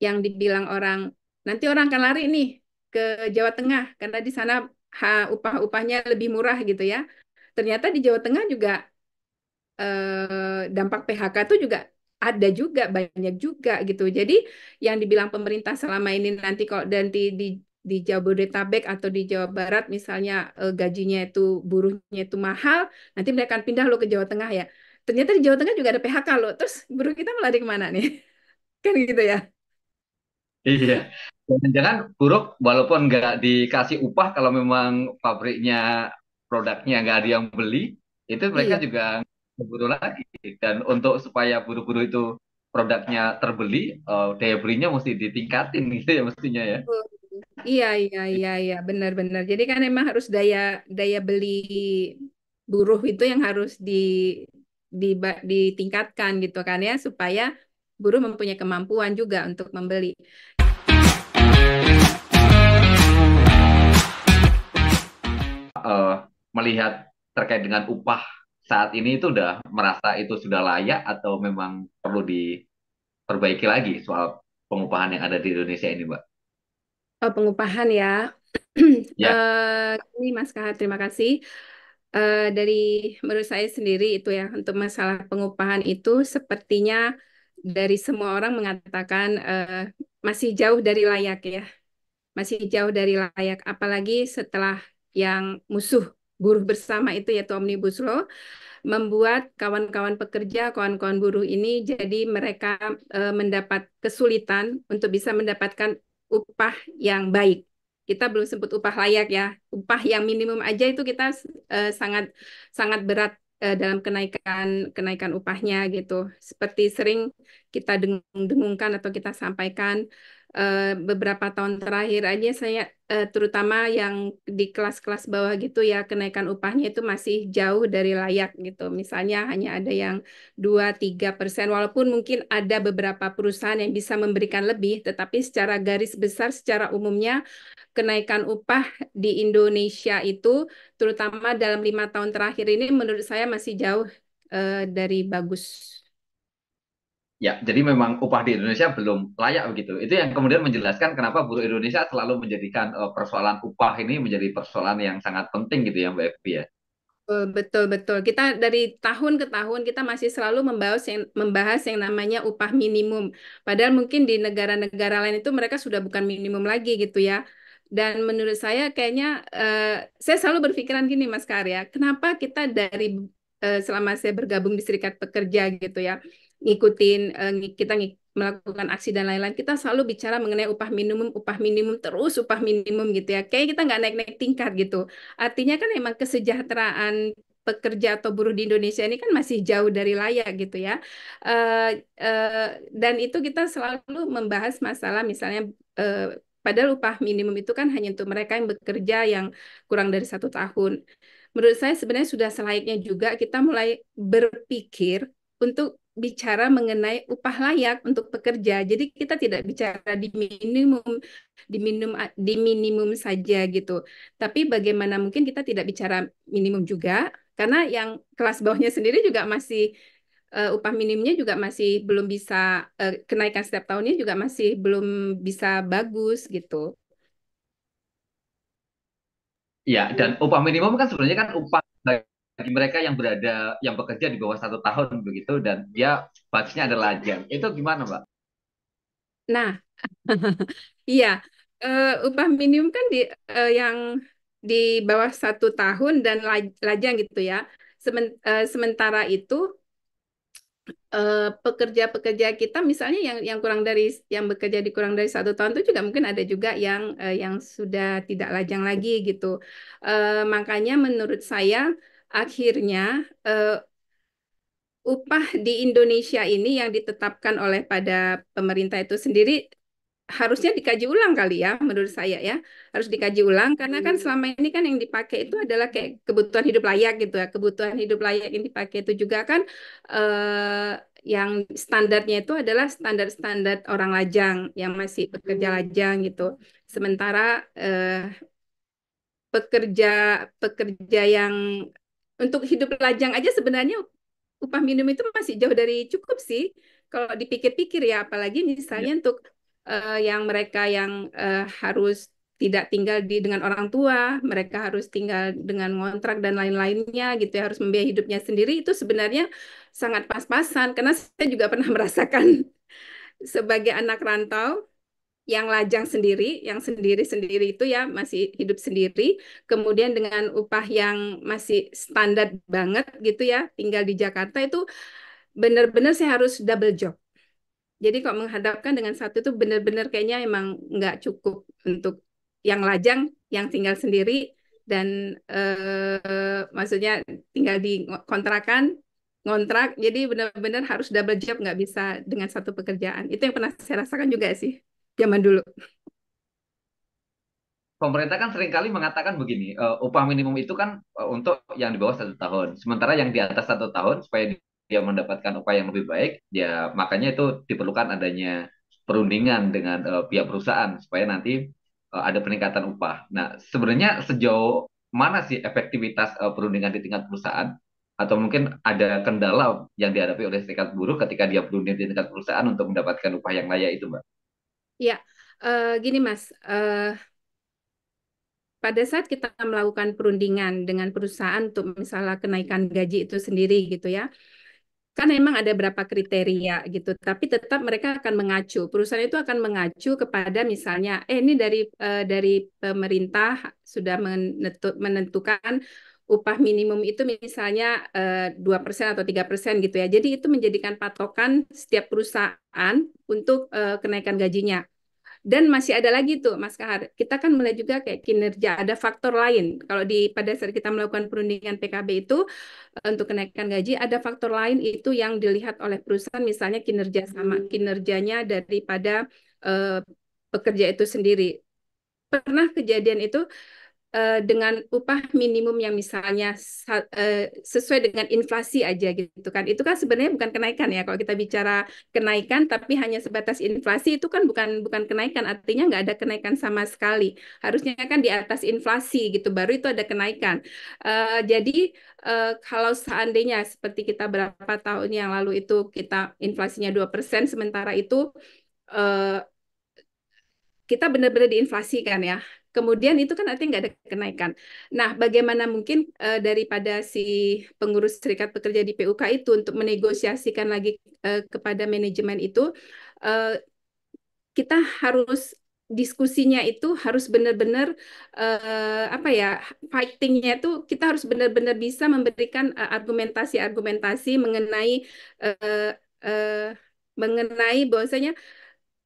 yang dibilang orang, nanti orang akan lari nih ke Jawa Tengah karena di sana upah-upahnya lebih murah gitu ya. Ternyata di Jawa Tengah juga dampak PHK itu juga ada juga, banyak juga gitu. Jadi yang dibilang pemerintah selama ini nanti kalau dan di Jabodetabek atau di Jawa Barat misalnya gajinya itu buruhnya itu mahal, nanti mereka akan pindah lo ke Jawa Tengah ya. Ternyata di Jawa Tengah juga ada PHK loh. Terus buruh kita melari kemana nih? Kan gitu ya. Iya. Jangan-jangan buruh walaupun nggak dikasih upah kalau memang pabriknya produknya nggak ada yang beli, itu mereka Iya. juga berburu lagi. Dan untuk supaya buruh-buruh itu produknya terbeli, daya belinya mesti ditingkatin gitu ya mestinya ya. Betul. Iya, iya, iya, iya, benar-benar. Jadi kan emang harus daya daya beli buruh itu yang harus ditingkatkan gitu kan ya supaya buruh mempunyai kemampuan juga untuk membeli. Eh, Melihat terkait dengan upah saat ini itu udah merasa itu sudah layak atau memang perlu diperbaiki lagi soal pengupahan yang ada di Indonesia ini, Mbak? Oh, pengupahan ya. Ya, Ini Mas Kahar, terima kasih. Dari menurut saya sendiri itu ya untuk masalah pengupahan itu sepertinya dari semua orang mengatakan masih jauh dari layak ya. Masih jauh dari layak apalagi setelah yang musuh buruh bersama itu yaitu Omnibus Law membuat kawan-kawan pekerja, kawan-kawan buruh ini jadi mereka mendapat kesulitan untuk bisa mendapatkan upah yang baik. Kita belum sebut upah layak ya. Upah yang minimum aja itu kita sangat sangat berat dalam kenaikan kenaikan upahnya gitu. Seperti sering kita dengungkan atau kita sampaikan beberapa tahun terakhir aja saya terutama yang di kelas-kelas bawah gitu ya kenaikan upahnya itu masih jauh dari layak gitu. Misalnya hanya ada yang 2-3% walaupun mungkin ada beberapa perusahaan yang bisa memberikan lebih tetapi secara garis besar secara umumnya kenaikan upah di Indonesia itu terutama dalam 5 tahun terakhir ini menurut saya masih jauh dari bagus. ya. Jadi memang upah di Indonesia belum layak begitu. Itu yang kemudian menjelaskan kenapa buruh Indonesia selalu menjadikan persoalan upah ini menjadi persoalan yang sangat penting gitu ya, Mbak Evi ya. Betul, betul. Kita dari tahun ke tahun kita masih selalu membahas yang namanya upah minimum. Padahal mungkin di negara-negara lain itu mereka sudah bukan minimum lagi gitu ya. Dan menurut saya kayaknya saya selalu berpikiran gini Mas Karya, kenapa kita dari selama saya bergabung di Serikat Pekerja gitu ya, ngikutin melakukan aksi dan lain-lain, kita selalu bicara mengenai upah minimum terus upah minimum gitu ya. Kayak kita nggak naik-naik tingkat gitu. Artinya kan emang kesejahteraan pekerja atau buruh di Indonesia ini kan masih jauh dari layak gitu ya. Eh, eh, dan itu kita selalu membahas masalah misalnya padahal upah minimum itu kan hanya untuk mereka yang bekerja yang kurang dari 1 tahun. Menurut saya sebenarnya sudah selayaknya juga kita mulai berpikir untuk bicara mengenai upah layak untuk pekerja. Jadi kita tidak bicara di minimum saja gitu. Tapi bagaimana mungkin kita tidak bicara minimum juga, karena yang kelas bawahnya sendiri juga masih upah minimumnya juga masih belum bisa kenaikan setiap tahunnya juga masih belum bisa bagus gitu. Iya, dan upah minimum kan sebenarnya kan upah bagi mereka yang berada yang bekerja di bawah 1 tahun begitu dan dia batasnya adalah lajang. Itu gimana, Mbak? Nah, iya, upah minimum kan yang di bawah 1 tahun dan lajang gitu ya. Sementara itu pekerja-pekerja kita misalnya yang kurang dari yang bekerja di kurang dari 1 tahun itu juga mungkin ada juga yang sudah tidak lajang lagi gitu. Makanya menurut saya akhirnya eh, upah di Indonesia ini yang ditetapkan oleh pada pemerintah itu sendiri harusnya dikaji ulang kali ya menurut saya ya harus dikaji ulang karena kan selama ini kan yang dipakai itu adalah kayak kebutuhan hidup layak gitu ya kebutuhan hidup layak yang dipakai itu juga kan yang standarnya itu adalah standar-standar orang lajang yang masih bekerja lajang gitu sementara pekerja pekerja yang untuk hidup lajang aja sebenarnya upah minimum itu masih jauh dari cukup sih kalau dipikir-pikir ya apalagi misalnya untuk yang mereka yang harus tidak tinggal dengan orang tua, mereka harus tinggal dengan kontrak dan lain-lainnya gitu ya, harus membiayai hidupnya sendiri itu sebenarnya sangat pas-pasan karena saya juga pernah merasakan sebagai anak rantau yang lajang sendiri, yang sendiri-sendiri itu ya masih hidup sendiri, kemudian dengan upah yang masih standar banget gitu ya, tinggal di Jakarta itu benar-benar saya harus double job. Jadi kalau menghadapkan dengan satu itu benar-benar kayaknya emang nggak cukup untuk yang lajang, yang tinggal sendiri dan maksudnya tinggal di kontrakan, ngontrak. Jadi benar-benar harus double job nggak bisa dengan satu pekerjaan. Itu yang pernah saya rasakan juga sih zaman dulu. Pemerintah kan seringkali mengatakan begini, upah minimum itu kan untuk yang di bawah 1 tahun. Sementara yang di atas 1 tahun, supaya dia mendapatkan upah yang lebih baik, ya makanya itu diperlukan adanya perundingan dengan pihak perusahaan, supaya nanti ada peningkatan upah. Nah, sebenarnya sejauh mana sih efektivitas perundingan di tingkat perusahaan? Atau mungkin ada kendala yang dihadapi oleh serikat buruh ketika dia berunding di tingkat perusahaan untuk mendapatkan upah yang layak itu, Mbak? Ya, gini Mas, pada saat kita melakukan perundingan dengan perusahaan untuk misalnya kenaikan gaji itu sendiri gitu ya, kan memang ada beberapa kriteria gitu, tapi tetap mereka akan mengacu, perusahaan itu akan mengacu kepada misalnya, ini dari pemerintah sudah menentukan upah minimum itu misalnya 2% atau 3% gitu ya. Jadi itu menjadikan patokan setiap perusahaan untuk kenaikan gajinya. Dan masih ada lagi tuh, Mas Kahar. Kita kan melihat juga kayak kinerja, ada faktor lain. Kalau pada saat kita melakukan perundingan PKB itu untuk kenaikan gaji, ada faktor lain itu yang dilihat oleh perusahaan, misalnya kinerja sama kinerjanya daripada eh, pekerja itu sendiri. Pernah kejadian itu dengan upah minimum yang misalnya sesuai dengan inflasi aja gitu kan. Itu kan sebenarnya bukan kenaikan ya. Kalau kita bicara kenaikan tapi hanya sebatas inflasi itu kan bukan bukan kenaikan. Artinya nggak ada kenaikan sama sekali. Harusnya kan di atas inflasi gitu baru itu ada kenaikan. Jadi kalau seandainya seperti kita berapa tahun yang lalu itu kita inflasinya 2% sementara itu eh, kita benar-benar diinflasikan ya. Kemudian itu kan artinya nggak ada kenaikan. Nah, bagaimana mungkin daripada si pengurus serikat pekerja di PUK itu untuk menegosiasikan lagi kepada manajemen itu, eh, kita harus diskusinya itu harus benar-benar apa ya fightingnya itu kita harus benar-benar bisa memberikan argumentasi-argumentasi eh, eh, mengenai bahwasanya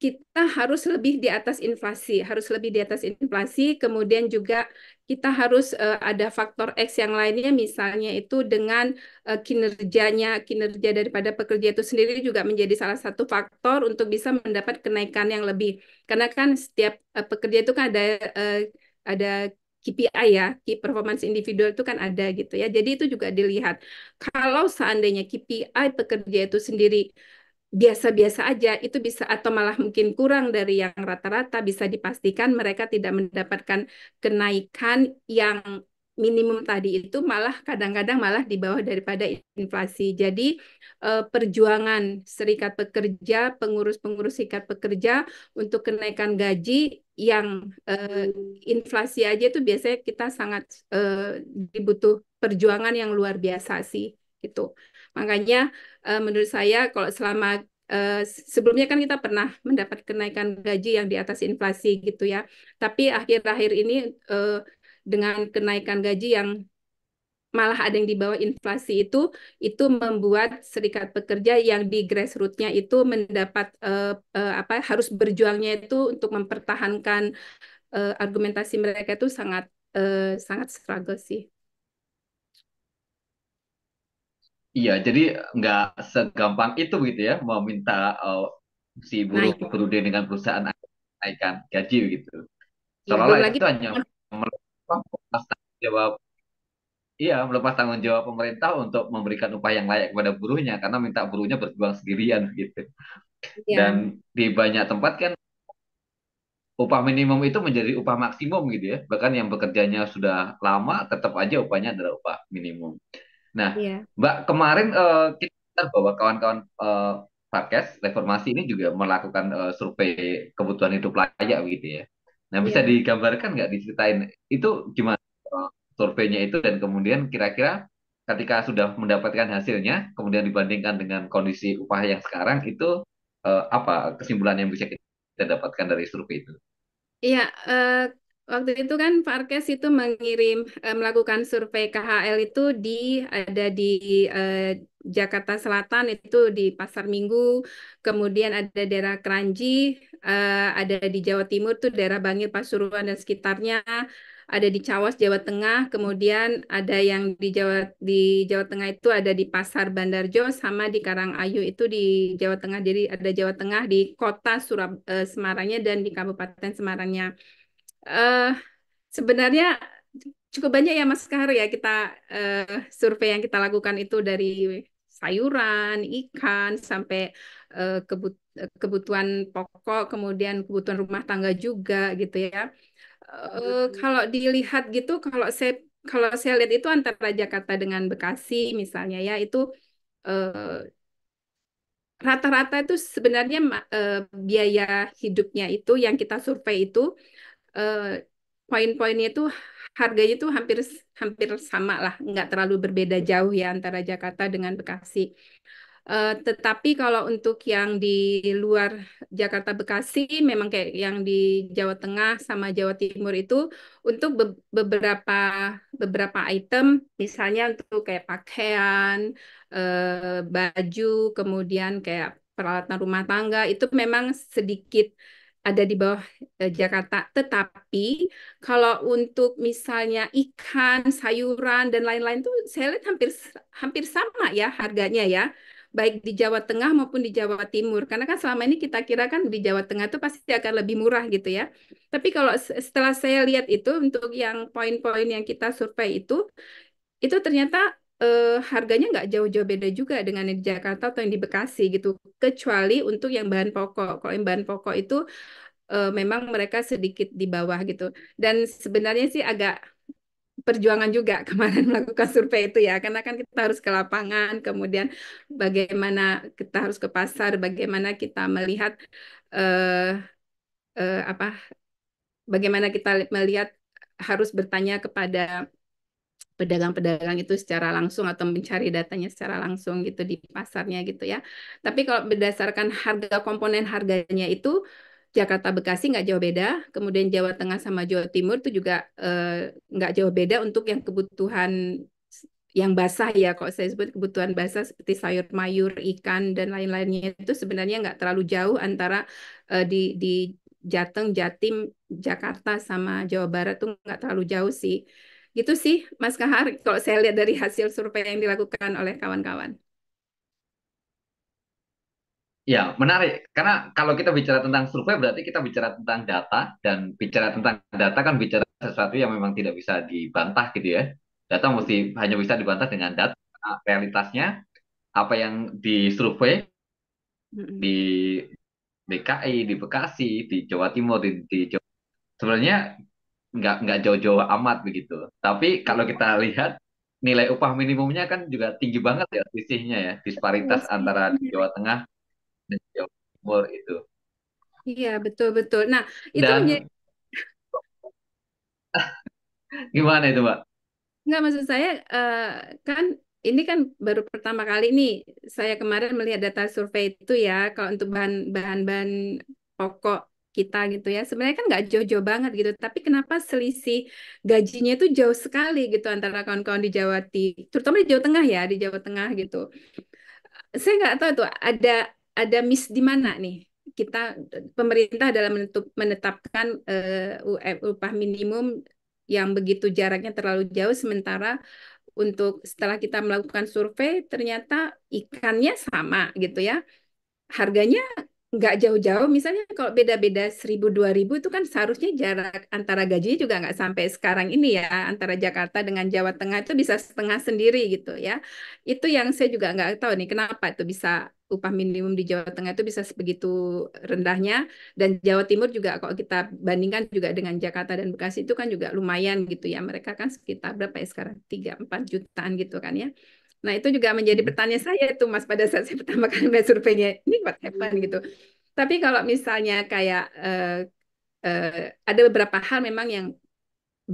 kita harus lebih di atas inflasi, harus lebih di atas inflasi, kemudian juga kita harus ada faktor X yang lainnya, misalnya itu dengan kinerja daripada pekerja itu sendiri juga menjadi salah satu faktor untuk bisa mendapat kenaikan yang lebih. Karena kan setiap pekerja itu kan ada KPI ya, Key Performance Individual itu kan ada gitu ya. Jadi itu juga dilihat. Kalau seandainya KPI pekerja itu sendiri biasa-biasa aja, itu bisa atau malah mungkin kurang dari yang rata-rata, bisa dipastikan mereka tidak mendapatkan kenaikan yang minimum tadi itu malah kadang-kadang malah di bawah daripada inflasi. Jadi perjuangan serikat pekerja, pengurus-pengurus serikat pekerja untuk kenaikan gaji yang inflasi aja itu biasanya kita sangat dibutuh perjuangan yang luar biasa sih gitu. Makanya menurut saya kalau selama sebelumnya kan kita pernah mendapat kenaikan gaji yang di atas inflasi gitu ya. Tapi akhir-akhir ini dengan kenaikan gaji yang malah ada yang di bawah inflasi itu membuat serikat pekerja yang di grassroots-nya itu mendapat apa harus berjuangnya itu untuk mempertahankan argumentasi mereka itu sangat sangat struggle sih. Iya, jadi nggak segampang itu gitu ya, meminta si Nah, buruh berunding dengan perusahaan agar menaikkan gaji gitu. ya Seolah-olah belum itu lagi tuh hanya melepas tanggung jawab, iya, melepas tanggung jawab pemerintah untuk memberikan upah yang layak kepada buruhnya, karena minta buruhnya berjuang sendirian gitu. ya Dan di banyak tempat kan upah minimum itu menjadi upah maksimum gitu ya. Bahkan yang bekerjanya sudah lama tetap aja upahnya adalah upah minimum. Nah, ya Mbak, kemarin kita bahwa kawan-kawan Farkes Reformasi ini juga melakukan survei kebutuhan hidup layak gitu ya. Nah, bisa Iya. digambarkan nggak, diceritain itu gimana surveinya itu, dan kemudian kira-kira ketika sudah mendapatkan hasilnya, kemudian dibandingkan dengan kondisi upah yang sekarang itu, apa kesimpulan yang bisa kita dapatkan dari survei itu? Iya, waktu itu kan Farkes itu melakukan survei KHL itu ada di eh, Jakarta Selatan itu di Pasar Minggu, kemudian ada daerah Kranji, ada di Jawa Timur tuh daerah Bangil, Pasuruan dan sekitarnya, ada di Cawas Jawa Tengah, kemudian ada yang di Jawa Tengah itu ada di Pasar Bandarjo sama di Karangayu itu di Jawa Tengah. Jadi ada Jawa Tengah di kota Semarangnya dan di Kabupaten Semarangnya. eh Sebenarnya cukup banyak ya Mas Kahar ya kita eh, survei yang kita lakukan itu dari sayuran, ikan sampai kebutuhan pokok, kemudian kebutuhan rumah tangga juga gitu ya. Kalau dilihat gitu, kalau saya lihat itu antara Jakarta dengan Bekasi misalnya ya itu eh, rata-rata itu sebenarnya biaya hidupnya itu yang kita survei itu eh, poin-poinnya itu harganya itu hampir hampir sama lah, nggak terlalu berbeda jauh ya antara Jakarta dengan Bekasi. Tetapi kalau untuk yang di luar Jakarta Bekasi, memang kayak yang di Jawa Tengah sama Jawa Timur itu untuk beberapa item, misalnya untuk kayak pakaian, baju, kemudian kayak peralatan rumah tangga itu memang sedikit ada di bawah Jakarta. Tetapi kalau untuk misalnya ikan, sayuran dan lain-lain tuh saya lihat hampir hampir sama ya harganya ya, baik di Jawa Tengah maupun di Jawa Timur. Karena kan selama ini kita kira kan di Jawa Tengah tuh pasti akan lebih murah gitu ya. Tapi kalau setelah saya lihat itu untuk yang poin-poin yang kita survei itu ternyata harganya nggak jauh-jauh beda juga dengan yang di Jakarta atau yang di Bekasi gitu. Kecuali untuk yang bahan pokok. Kalau yang bahan pokok itu memang mereka sedikit di bawah gitu. Dan sebenarnya sih agak perjuangan juga kemarin melakukan survei itu ya, karena kan kita harus ke lapangan, kemudian bagaimana kita harus ke pasar, bagaimana kita melihat eh, apa, bagaimana kita melihat harus bertanya kepada pedagang-pedagang itu secara langsung atau mencari datanya secara langsung gitu di pasarnya gitu ya. Tapi kalau berdasarkan harga komponen harganya itu Jakarta Bekasi nggak jauh beda, kemudian Jawa Tengah sama Jawa Timur itu juga nggak jauh beda untuk yang kebutuhan yang basah ya, kalau saya sebut kebutuhan basah seperti sayur mayur, ikan dan lain-lainnya itu sebenarnya nggak terlalu jauh antara di Jateng, Jatim, Jakarta sama Jawa Barat tuh nggak terlalu jauh sih. Gitu sih, Mas Kahar, kalau saya lihat dari hasil survei yang dilakukan oleh kawan-kawan. Ya, menarik. Karena kalau kita bicara tentang survei, berarti kita bicara tentang data, dan bicara tentang data kan bicara sesuatu yang memang tidak bisa dibantah gitu ya. Data mesti hanya bisa dibantah dengan data. Nah, realitasnya apa yang disurvei Mm-mm. di DKI, di Bekasi, di Jawa Timur, di Jawa, sebenarnya nggak jauh-jauh amat begitu. Tapi kalau kita lihat nilai upah minimumnya kan juga tinggi banget ya selisihnya ya, Iya disparitas sih. antara di Jawa Tengah dan Jawa Timur itu. Iya, betul-betul. Nah, itu menjadi Dan gimana itu, Mbak? nggak maksud saya kan ini kan baru pertama kali nih saya kemarin melihat data survei itu ya kalau untuk bahan-bahan pokok kita gitu ya sebenarnya kan nggak jauh-jauh banget gitu tapi kenapa selisih gajinya itu jauh sekali gitu antara kawan-kawan di terutama di Jawa Tengah ya di Jawa Tengah gitu saya nggak tahu tuh ada miss di mana nih kita pemerintah dalam menetapkan upah minimum yang begitu jaraknya terlalu jauh sementara untuk setelah kita melakukan survei ternyata ikannya sama gitu ya harganya nggak jauh-jauh. Misalnya kalau beda-beda 1.000 2.000 itu kan seharusnya jarak antara gajinya juga nggak sampai sekarang ini ya antara Jakarta dengan Jawa Tengah itu bisa setengah sendiri gitu ya. Itu yang saya juga nggak tahu nih kenapa itu bisa upah minimum di Jawa Tengah itu bisa sebegitu rendahnya dan Jawa Timur juga kalau kita bandingkan juga dengan Jakarta dan Bekasi itu kan juga lumayan gitu ya. Mereka kan sekitar berapa ya sekarang 3 4 jutaan gitu kan ya. Nah, itu juga menjadi Hmm. pertanyaan saya tuh, Mas, pada saat saya pertama kali melihat surveinya. Ini what happened gitu. Tapi kalau misalnya kayak ada beberapa hal memang yang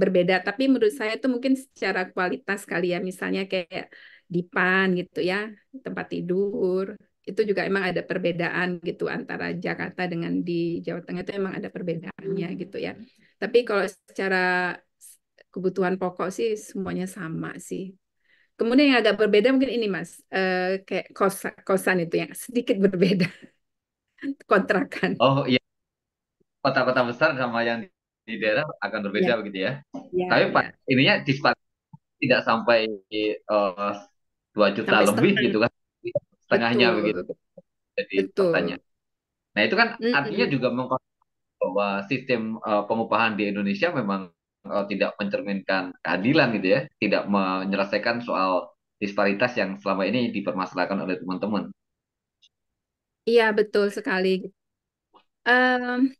berbeda, tapi menurut saya itu mungkin secara kualitas kali ya, misalnya kayak di PAN gitu ya, tempat tidur, itu juga emang ada perbedaan gitu antara Jakarta dengan di Jawa Tengah itu emang ada perbedaannya gitu ya. Tapi kalau secara kebutuhan pokok sih semuanya sama sih. Kemudian yang agak berbeda mungkin ini Mas, kayak kosan itu yang sedikit berbeda, kontrakan. Oh iya, kota-kota besar sama yang di daerah akan Ya, berbeda begitu ya. ya, Tapi Pak, ya. ininya disparitas tidak sampai 2 juta Sampai lebih setengah. gitu kan. Setengahnya begitu Betul, jadi kotanya. betul. Nah, itu kan artinya Mm-mm. juga bahwa sistem pengupahan di Indonesia memang tidak mencerminkan keadilan gitu ya, tidak menyelesaikan soal disparitas yang selama ini dipermasalahkan oleh teman-teman. Iya, betul sekali. Em,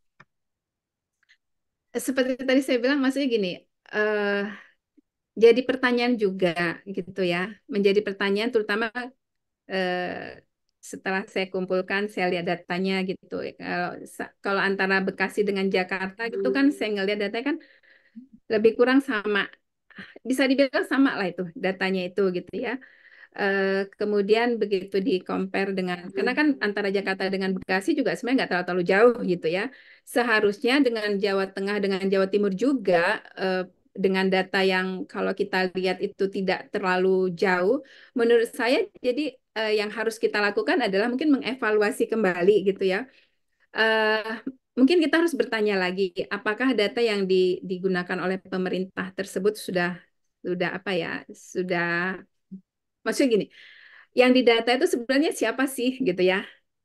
Seperti tadi saya bilang, maksudnya gini, eh, jadi pertanyaan juga gitu ya, menjadi pertanyaan terutama setelah saya kumpulkan, saya lihat datanya gitu. Kalau antara Bekasi dengan Jakarta gitu kan, saya ngelihat datanya kan lebih kurang sama, bisa dibilang sama lah itu datanya itu gitu ya. Kemudian begitu di compare dengan, karena kan antara Jakarta dengan Bekasi juga sebenarnya nggak terlalu jauh gitu ya. Seharusnya dengan Jawa Tengah dengan Jawa Timur juga dengan data yang kalau kita lihat itu tidak terlalu jauh, menurut saya jadi yang harus kita lakukan adalah mungkin mengevaluasi kembali gitu ya. Eh, Mungkin kita harus bertanya lagi, apakah data yang digunakan oleh pemerintah tersebut sudah apa ya, sudah maksudnya gini, yang didata itu sebenarnya siapa sih gitu ya,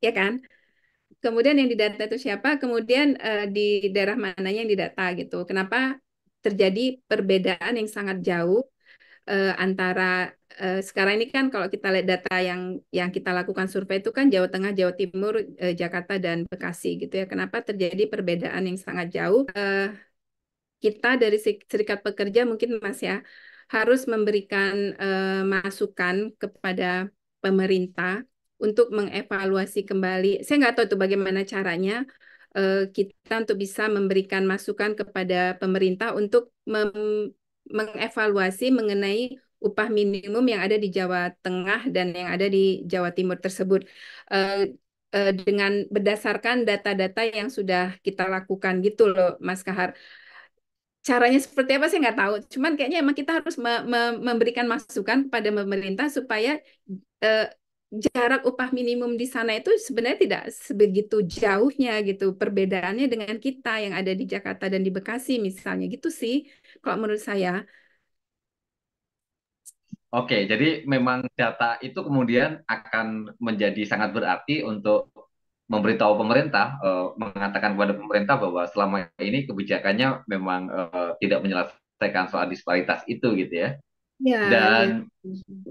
ya kan? Kemudian yang didata itu siapa, kemudian di daerah mananya yang didata gitu. Kenapa terjadi perbedaan yang sangat jauh antara sekarang ini kan kalau kita lihat data yang kita lakukan survei itu kan Jawa Tengah, Jawa Timur, Jakarta dan Bekasi gitu ya. Kenapa terjadi perbedaan yang sangat jauh? Kita dari serikat pekerja mungkin Mas ya harus memberikan masukan kepada pemerintah untuk mengevaluasi kembali. Saya nggak tahu itu bagaimana caranya kita untuk bisa memberikan masukan kepada pemerintah untuk mengevaluasi mengenai upah minimum yang ada di Jawa Tengah dan yang ada di Jawa Timur tersebut. Eh, dengan berdasarkan data-data yang sudah kita lakukan gitu loh, Mas Kahar. Caranya seperti apa saya nggak tahu. Cuman kayaknya emang kita harus memberikan masukan kepada pemerintah supaya eh, jarak upah minimum di sana itu sebenarnya tidak sebegitu jauhnya gitu perbedaannya dengan kita yang ada di Jakarta dan di Bekasi misalnya gitu sih kalau menurut saya. Oke, jadi memang data itu kemudian akan menjadi sangat berarti untuk memberitahu pemerintah, mengatakan kepada pemerintah bahwa selama ini kebijakannya memang tidak menyelesaikan soal disparitas itu gitu ya. Ya, Dan ya.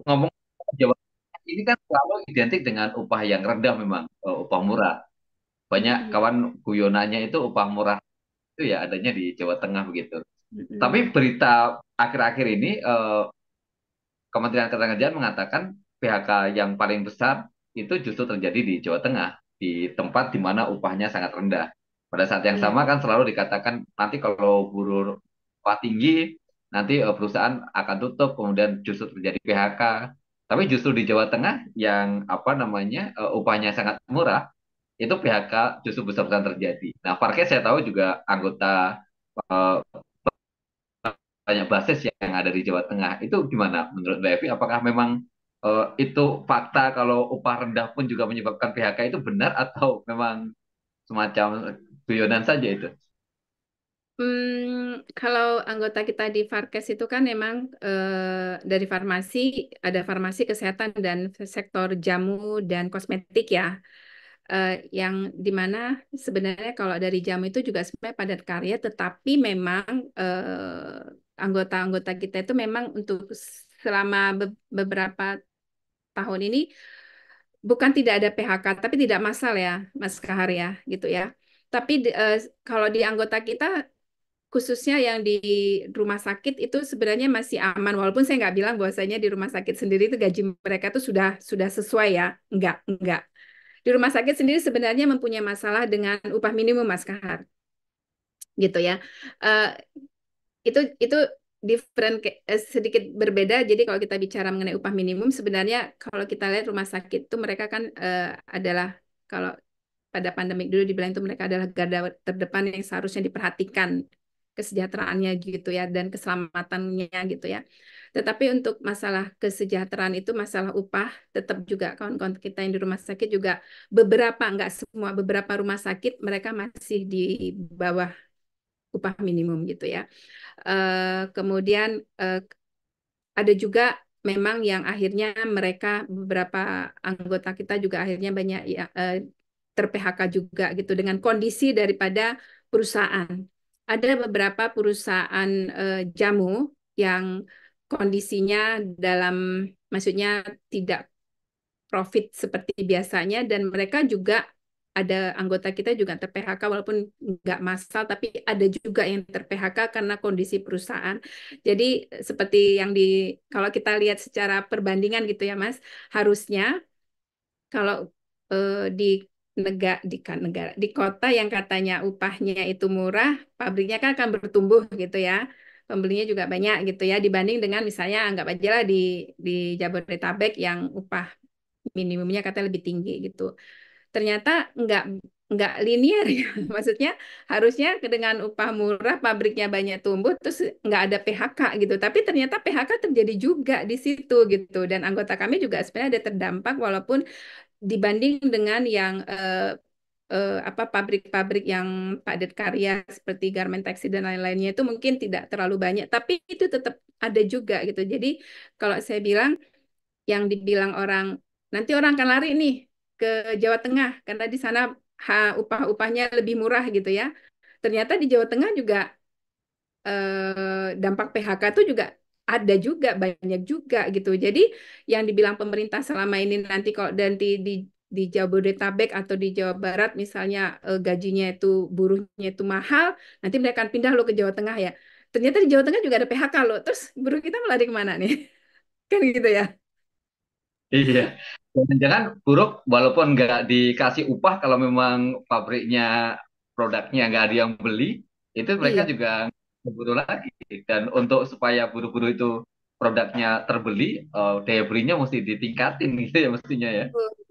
ngomong Jawa Tengah ini kan selalu identik dengan upah yang rendah memang, upah murah. Banyak Mm-mm. kawan guyonanya itu upah murah itu ya adanya di Jawa Tengah begitu. Tapi Mm-mm. berita akhir-akhir ini Kementerian Ketenagakerjaan mengatakan PHK yang paling besar itu justru terjadi di Jawa Tengah, di tempat di mana upahnya sangat rendah. Pada saat yang Ya. sama kan selalu dikatakan nanti kalau buruh upah tinggi, nanti perusahaan akan tutup, kemudian justru terjadi PHK. Tapi justru di Jawa Tengah yang apa namanya upahnya sangat murah, itu PHK justru besar-besaran terjadi. Nah, Farkes saya tahu juga anggota eh, banyak basis yang ada di Jawa Tengah. Itu gimana menurut Mbak Evi? Apakah memang itu fakta kalau upah rendah pun juga menyebabkan PHK itu benar atau memang semacam guyonan saja itu? Kalau anggota kita di Farkes itu kan memang dari farmasi, ada farmasi kesehatan dan sektor jamu dan kosmetik ya. Yang dimana sebenarnya kalau dari jamu itu juga sebenarnya padat karya, tetapi memang anggota-anggota kita itu memang untuk selama beberapa tahun ini bukan tidak ada PHK, tapi tidak massal ya, Mas Kahar ya, gitu ya. Tapi kalau di anggota kita khususnya yang di rumah sakit itu sebenarnya masih aman. Walaupun saya nggak bilang bahwasanya di rumah sakit sendiri itu gaji mereka tuh sudah sesuai ya. Enggak. Di rumah sakit sendiri sebenarnya mempunyai masalah dengan upah minimum, Mas Kahar, gitu ya. Eh, itu different, sedikit berbeda. Jadi kalau kita bicara mengenai upah minimum, sebenarnya kalau kita lihat rumah sakit itu mereka kan adalah, kalau pada pandemik dulu dibilang itu mereka adalah garda terdepan yang seharusnya diperhatikan kesejahteraannya gitu ya dan keselamatannya gitu ya. Tetapi untuk masalah kesejahteraan itu, masalah upah, tetap juga kawan-kawan kita yang di rumah sakit juga beberapa, nggak semua, beberapa rumah sakit mereka masih di bawah upah minimum gitu ya. Kemudian ada juga memang yang akhirnya mereka, beberapa anggota kita juga akhirnya banyak ya, ter-PHK juga gitu dengan kondisi daripada perusahaan. Ada beberapa perusahaan jamu yang kondisinya dalam, maksudnya tidak profit seperti biasanya, dan mereka juga ada anggota kita juga ter-PHK walaupun nggak massal, tapi ada juga yang ter-PHK karena kondisi perusahaan. Jadi seperti yang kalau kita lihat secara perbandingan gitu ya Mas, harusnya kalau di negara di kota yang katanya upahnya itu murah, pabriknya kan akan bertumbuh gitu ya. Pembelinya juga banyak gitu ya, dibanding dengan misalnya anggap aja lah di Jabodetabek yang upah minimumnya katanya lebih tinggi gitu. Ternyata nggak linear ya. Maksudnya harusnya dengan upah murah pabriknya banyak tumbuh terus nggak ada PHK gitu. Tapi ternyata PHK terjadi juga di situ gitu. Dan anggota kami juga sebenarnya ada terdampak walaupun dibanding dengan yang apa pabrik-pabrik yang padat karya seperti garment tekstil dan lain-lainnya itu mungkin tidak terlalu banyak, tapi itu tetap ada juga gitu. Jadi kalau saya bilang, yang dibilang orang, nanti orang akan lari nih ke Jawa Tengah karena di sana upah-upahnya lebih murah gitu ya. Ternyata di Jawa Tengah juga dampak PHK itu juga ada juga, banyak juga gitu. Jadi yang dibilang pemerintah selama ini, nanti kalau dan di Jabodetabek atau di Jawa Barat misalnya gajinya itu, buruhnya itu mahal, nanti mereka akan pindah lo ke Jawa Tengah ya. Ternyata di Jawa Tengah juga ada PHK loh. Terus buruh kita melari kemana nih? Kan gitu ya. Iya. Jangan-jangan buruk walaupun nggak dikasih upah kalau memang pabriknya produknya nggak ada yang beli, itu mereka Iya. juga berburu lagi. Dan untuk supaya buruh-buruh itu produknya terbeli, daya belinya mesti ditingkatin gitu ya mestinya ya. Betul.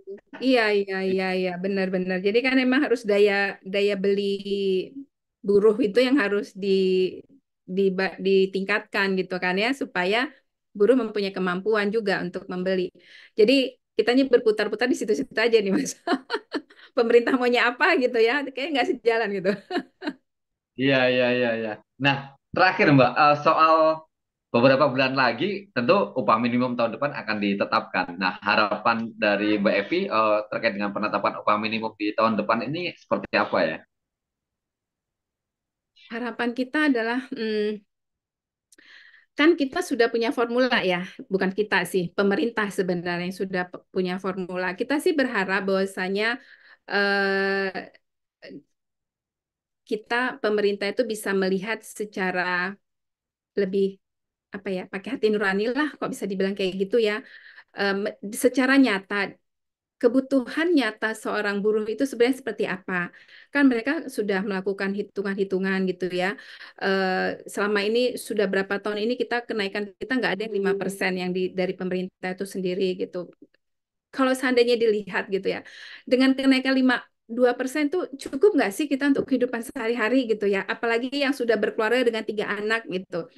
Iya, benar-benar. Jadi kan memang harus daya daya beli buruh itu yang harus ditingkatkan gitu kan ya, supaya buruh mempunyai kemampuan juga untuk membeli. Jadi kita ini berputar-putar di situ-situ aja nih Mas. Pemerintah maunya apa gitu ya, kayak nggak sejalan gitu. Iya, iya, iya, iya. Nah, terakhir Mbak, soal beberapa bulan lagi tentu upah minimum tahun depan akan ditetapkan. Nah, harapan dari Mbak Evi terkait dengan penetapan upah minimum di tahun depan ini seperti apa ya? Harapan kita adalah, kan kita sudah punya formula ya, bukan kita sih, pemerintah sebenarnya yang sudah punya formula. Kita sih berharap bahwasanya eh, kita, pemerintah itu bisa melihat secara lebih, apa ya, pakai hati nurani lah, kok bisa dibilang kayak gitu ya. Em, Secara nyata, kebutuhan nyata seorang buruh itu sebenarnya seperti apa. Kan mereka sudah melakukan hitungan-hitungan gitu ya. Selama ini sudah berapa tahun ini kita kenaikan kita nggak ada yang 5% yang dari pemerintah itu sendiri gitu. Kalau seandainya dilihat gitu ya, dengan kenaikan 2% tuh cukup nggak sih kita untuk kehidupan sehari-hari gitu ya. Apalagi yang sudah berkeluarga dengan 3 anak gitu.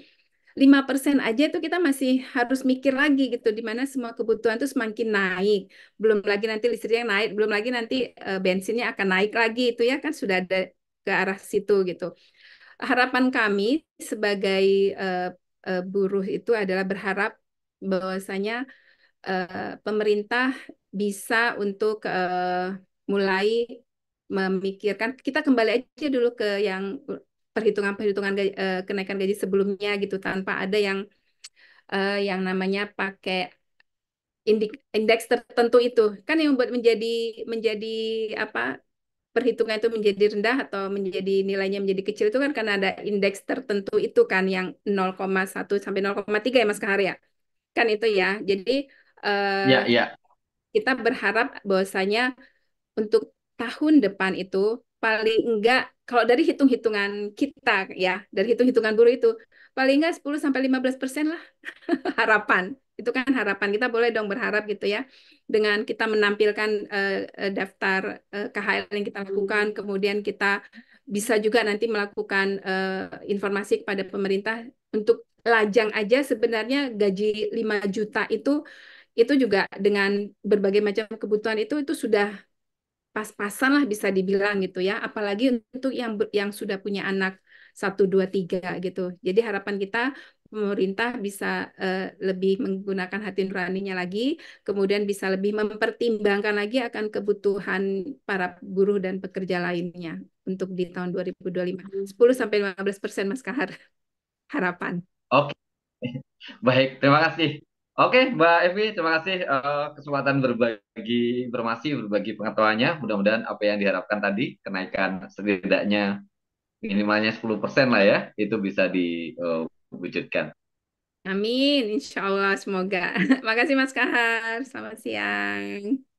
5% aja itu kita masih harus mikir lagi gitu, di mana semua kebutuhan itu semakin naik. Belum lagi nanti listriknya naik, belum lagi nanti bensinnya akan naik lagi, itu ya kan sudah ada ke arah situ gitu. Harapan kami sebagai eh, buruh itu adalah berharap bahwasanya pemerintah bisa untuk mulai memikirkan, kita kembali aja dulu ke yang perhitungan-perhitungan kenaikan gaji sebelumnya gitu, tanpa ada yang namanya pakai indeks tertentu itu kan yang membuat menjadi apa perhitungan itu menjadi rendah atau menjadi nilainya menjadi kecil itu kan karena ada indeks tertentu itu kan yang 0,1 sampai 0,3 ya Mas Kahar ya. Kan itu ya. Jadi eh, Ya, ya. kita berharap bahwasanya untuk tahun depan itu paling enggak kalau dari hitung-hitungan kita ya, dari hitung-hitungan buruh itu paling enggak 10 sampai 15% lah harapan. Itu kan harapan. Kita boleh dong berharap gitu ya. Dengan kita menampilkan daftar KHL yang kita lakukan, kemudian kita bisa juga nanti melakukan informasi kepada pemerintah untuk lajang aja sebenarnya gaji 5 juta itu juga dengan berbagai macam kebutuhan itu sudah pas-pasan lah bisa dibilang gitu ya. Apalagi untuk yang sudah punya anak satu dua tiga gitu. Jadi harapan kita pemerintah bisa lebih menggunakan hati nuraninya lagi, kemudian bisa lebih mempertimbangkan lagi akan kebutuhan para buruh dan pekerja lainnya untuk di tahun 2025. 10 sampai 15% Mas Kahar harapan. Oke, baik. Terima kasih. Oke, Mbak Evi, terima kasih kesempatan berbagi informasi, berbagi pengetahuannya. Mudah-mudahan apa yang diharapkan tadi, kenaikan setidaknya minimalnya 10% lah ya, itu bisa diwujudkan. Amin, insya Allah semoga. Makasih Mas Kahar. Selamat siang.